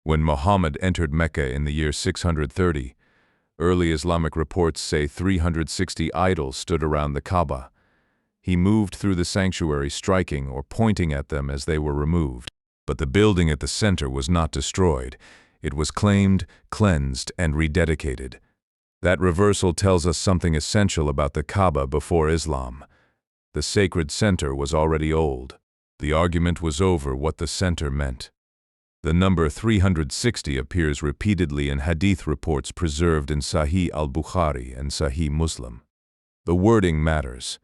When Muhammad entered Mecca in the year 630, early Islamic reports say 360 idols stood around the Kaaba. He moved through the sanctuary striking or pointing at them as they were removed. But the building at the center was not destroyed. It was claimed, cleansed, and rededicated. That reversal tells us something essential about the Kaaba before Islam. The sacred center was already old. The argument was over what the center meant. The number 360 appears repeatedly in hadith reports preserved in Sahih al-Bukhari and Sahih Muslim. The wording matters.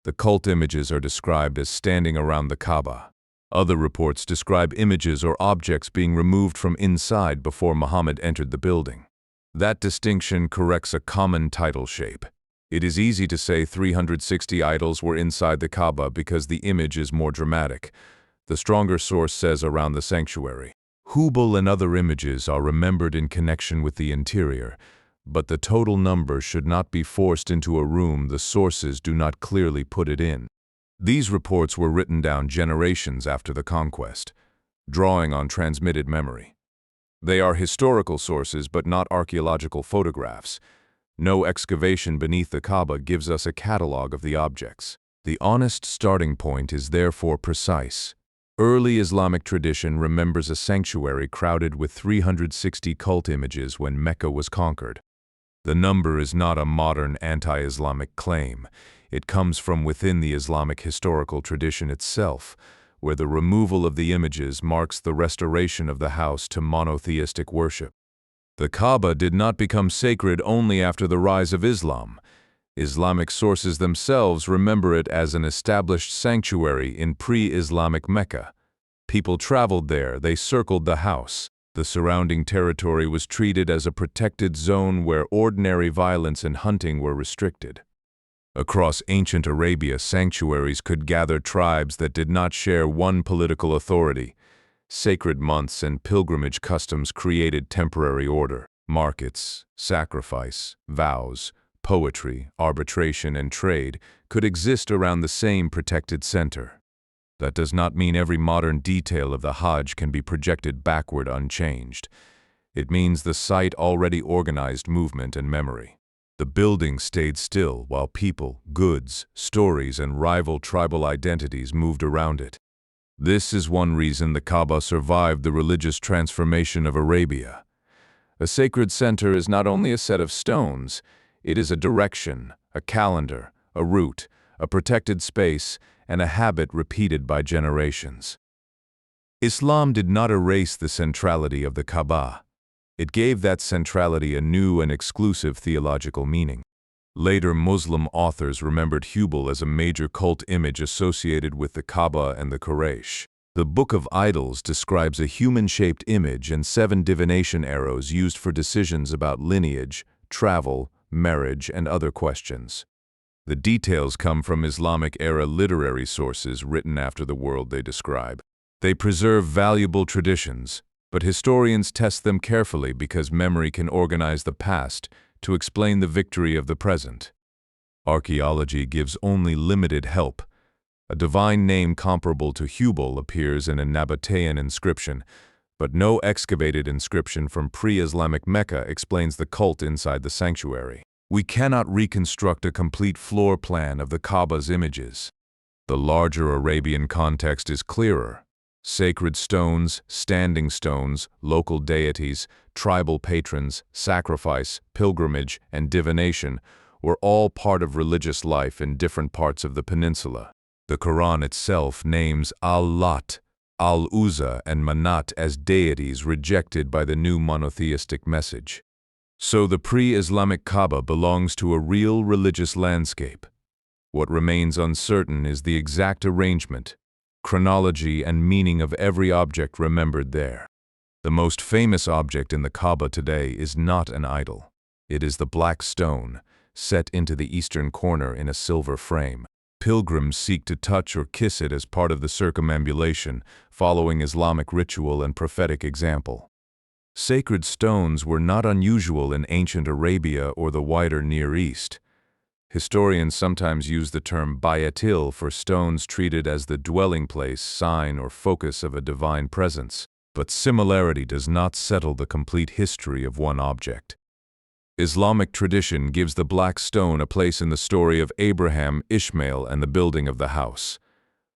The cult images are described as standing around the Kaaba. Other reports describe images or objects being removed from inside before Muhammad entered the building. That distinction corrects a common title shape. It is easy to say 360 idols were inside the Kaaba because the image is more dramatic. The stronger source says around the sanctuary. Hubal and other images are remembered in connection with the interior, but the total number should not be forced into a room the sources do not clearly put it in. These reports were written down generations after the conquest, drawing on transmitted memory. They are historical sources but not archaeological photographs. No excavation beneath the Kaaba gives us a catalog of the objects. The honest starting point is therefore precise. Early Islamic tradition remembers a sanctuary crowded with 360 cult images when Mecca was conquered. The number is not a modern anti-Islamic claim. It comes from within the Islamic historical tradition itself, where the removal of the images marks the restoration of the house to monotheistic worship. The Kaaba did not become sacred only after the rise of Islam. Islamic sources themselves remember it as an established sanctuary in pre-Islamic Mecca. People traveled there, they circled the house. The surrounding territory was treated as a protected zone where ordinary violence and hunting were restricted. Across ancient Arabia, sanctuaries could gather tribes that did not share one political authority. Sacred months and pilgrimage customs created temporary order. Markets, sacrifice, vows, poetry, arbitration, and trade could exist around the same protected center. That does not mean every modern detail of the Hajj can be projected backward unchanged. It means the site already organized movement and memory. The building stayed still while people, goods, stories, and rival tribal identities moved around it. This is one reason the Kaaba survived the religious transformation of Arabia. A sacred center is not only a set of stones, it is a direction, a calendar, a route, a protected space, and a habit repeated by generations. Islam did not erase the centrality of the Kaaba. It gave that centrality a new and exclusive theological meaning. Later Muslim authors remembered Hubal as a major cult image associated with the Kaaba and the Quraysh. The Book of Idols describes a human-shaped image and 7 divination arrows used for decisions about lineage, travel, marriage, and other questions. The details come from Islamic-era literary sources written after the world they describe. They preserve valuable traditions, but historians test them carefully because memory can organize the past to explain the victory of the present. Archaeology gives only limited help. A divine name comparable to Hubal appears in a Nabatean inscription, but no excavated inscription from pre-Islamic Mecca explains the cult inside the sanctuary. We cannot reconstruct a complete floor plan of the Kaaba's images. The larger Arabian context is clearer. Sacred stones, standing stones, local deities, tribal patrons, sacrifice, pilgrimage, and divination were all part of religious life in different parts of the peninsula. The Quran itself names Al-Lat, Al-Uzza, and Manat as deities rejected by the new monotheistic message. So the pre-Islamic Kaaba belongs to a real religious landscape. What remains uncertain is the exact arrangement, chronology, and meaning of every object remembered there. The most famous object in the Kaaba today is not an idol. It is the black stone, set into the eastern corner in a silver frame. Pilgrims seek to touch or kiss it as part of the circumambulation, following Islamic ritual and prophetic example. Sacred stones were not unusual in ancient Arabia or the wider Near East. Historians sometimes use the term bayatil for stones treated as the dwelling place, sign, or focus of a divine presence. But similarity does not settle the complete history of one object. Islamic tradition gives the black stone a place in the story of Abraham, Ishmael, and the building of the house.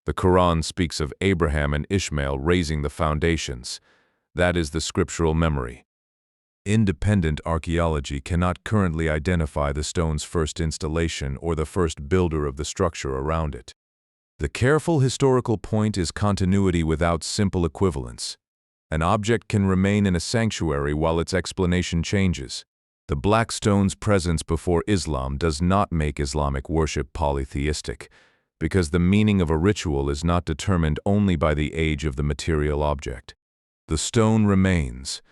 The Quran speaks of Abraham and Ishmael raising the foundations. That is the scriptural memory. Independent archaeology cannot currently identify the stone's first installation or the first builder of the structure around it. The careful historical point is continuity without simple equivalence. An object can remain in a sanctuary while its explanation changes. The black stone's presence before Islam does not make Islamic worship polytheistic, because the meaning of a ritual is not determined only by the age of the material object. The stone remains.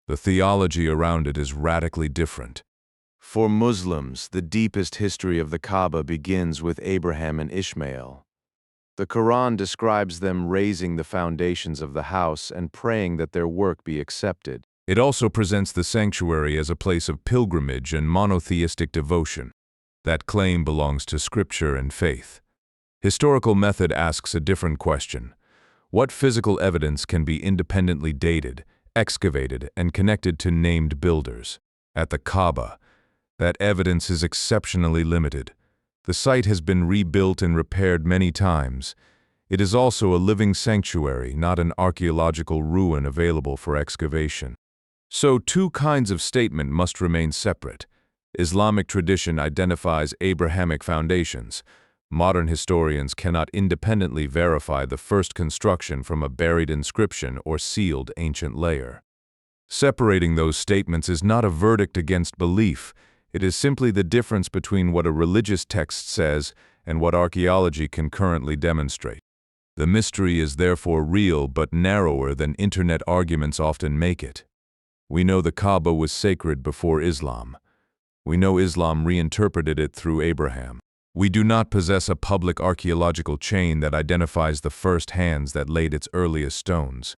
The theology around it is radically different. For Muslims, the deepest history of the Kaaba begins with Abraham and Ishmael. The Quran describes them raising the foundations of the house and praying that their work be accepted. It also presents the sanctuary as a place of pilgrimage and monotheistic devotion. That claim belongs to scripture and faith. Historical method asks a different question. What physical evidence can be independently dated, excavated, and connected to named builders? At the Kaaba, that evidence is exceptionally limited. The site has been rebuilt and repaired many times. It is also a living sanctuary, not an archaeological ruin available for excavation. So two kinds of statement must remain separate. Islamic tradition identifies Abrahamic foundations. Modern historians cannot independently verify the first construction from a buried inscription or sealed ancient layer. Separating those statements is not a verdict against belief. It is simply the difference between what a religious text says and what archaeology can currently demonstrate. The mystery is therefore real but narrower than internet arguments often make it. We know the Kaaba was sacred before Islam. We know Islam reinterpreted it through Abraham. We do not possess a public archaeological chain that identifies the first hands that laid its earliest stones.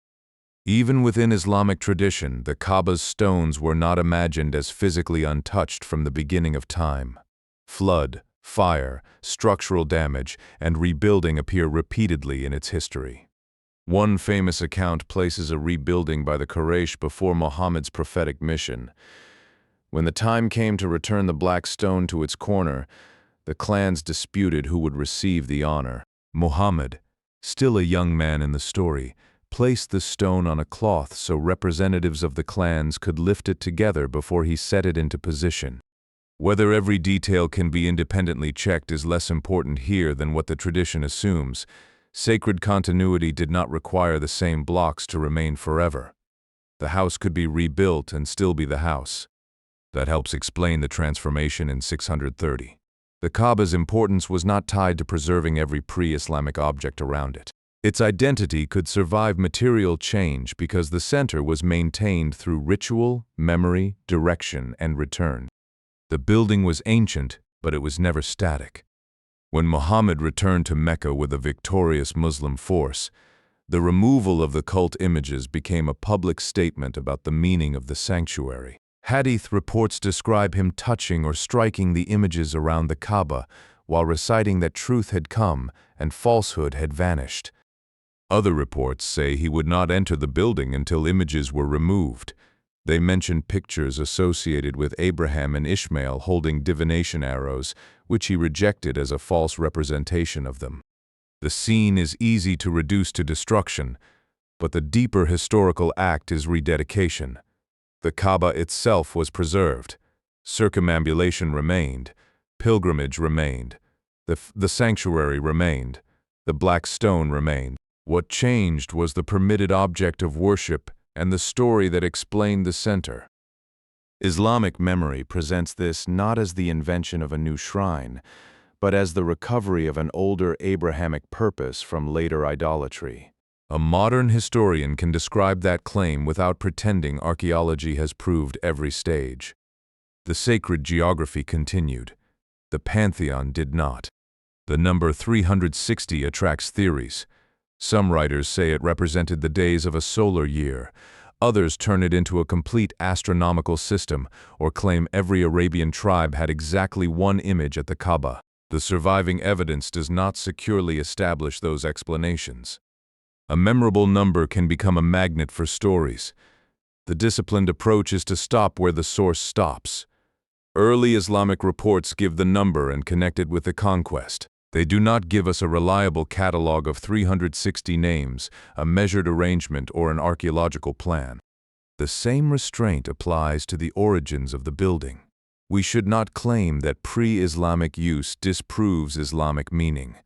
Even within Islamic tradition, the Kaaba's stones were not imagined as physically untouched from the beginning of time. Flood, fire, structural damage, and rebuilding appear repeatedly in its history. One famous account places a rebuilding by the Quraysh before Muhammad's prophetic mission. When the time came to return the black stone to its corner, the clans disputed who would receive the honor. Muhammad, still a young man in the story, placed the stone on a cloth so representatives of the clans could lift it together before he set it into position. Whether every detail can be independently checked is less important here than what the tradition assumes. Sacred continuity did not require the same blocks to remain forever. The house could be rebuilt and still be the house. That helps explain the transformation in 630. The Kaaba's importance was not tied to preserving every pre-Islamic object around it. Its identity could survive material change because the center was maintained through ritual, memory, direction, and return. The building was ancient, but it was never static. When Muhammad returned to Mecca with a victorious Muslim force, the removal of the cult images became a public statement about the meaning of the sanctuary. Hadith reports describe him touching or striking the images around the Kaaba while reciting that truth had come and falsehood had vanished. Other reports say he would not enter the building until images were removed. They mention pictures associated with Abraham and Ishmael holding divination arrows, which he rejected as a false representation of them. The scene is easy to reduce to destruction, but the deeper historical act is rededication. The Kaaba itself was preserved. Circumambulation remained. Pilgrimage remained. The sanctuary remained. The black stone remained. What changed was the permitted object of worship and the story that explained the center. Islamic memory presents this not as the invention of a new shrine, but as the recovery of an older Abrahamic purpose from later idolatry. A modern historian can describe that claim without pretending archaeology has proved every stage. The sacred geography continued. The pantheon did not. The number 360 attracts theories. Some writers say it represented the days of a solar year. Others turn it into a complete astronomical system or claim every Arabian tribe had exactly one image at the Kaaba. The surviving evidence does not securely establish those explanations. A memorable number can become a magnet for stories. The disciplined approach is to stop where the source stops. Early Islamic reports give the number and connect it with the conquest. They do not give us a reliable catalog of 360 names, a measured arrangement, or an archaeological plan. The same restraint applies to the origins of the building. We should not claim that pre-Islamic use disproves Islamic meaning.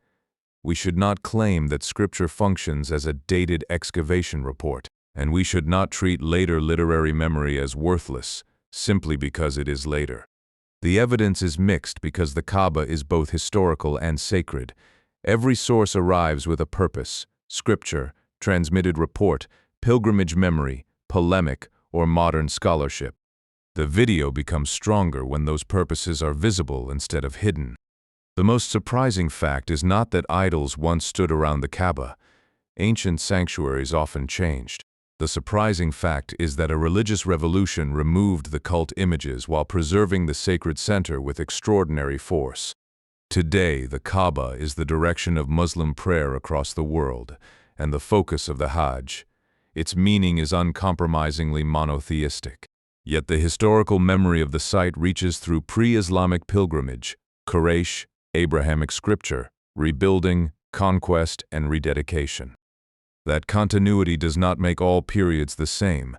We should not claim that Scripture functions as a dated excavation report, and we should not treat later literary memory as worthless simply because it is later. The evidence is mixed because the Kaaba is both historical and sacred. Every source arrives with a purpose: Scripture, transmitted report, pilgrimage memory, polemic, or modern scholarship. The video becomes stronger when those purposes are visible instead of hidden. The most surprising fact is not that idols once stood around the Kaaba. Ancient sanctuaries often changed. The surprising fact is that a religious revolution removed the cult images while preserving the sacred center with extraordinary force. Today, the Kaaba is the direction of Muslim prayer across the world, and the focus of the Hajj. Its meaning is uncompromisingly monotheistic. Yet the historical memory of the site reaches through pre-Islamic pilgrimage, Quraysh, Abrahamic scripture, rebuilding, conquest, and rededication. That continuity does not make all periods the same.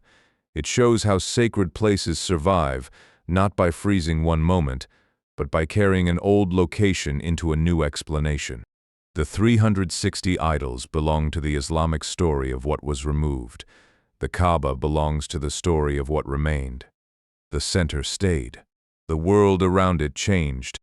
It shows how sacred places survive, not by freezing one moment, but by carrying an old location into a new explanation. The 360 idols belong to the Islamic story of what was removed. The Kaaba belongs to the story of what remained. The center stayed. The world around it changed,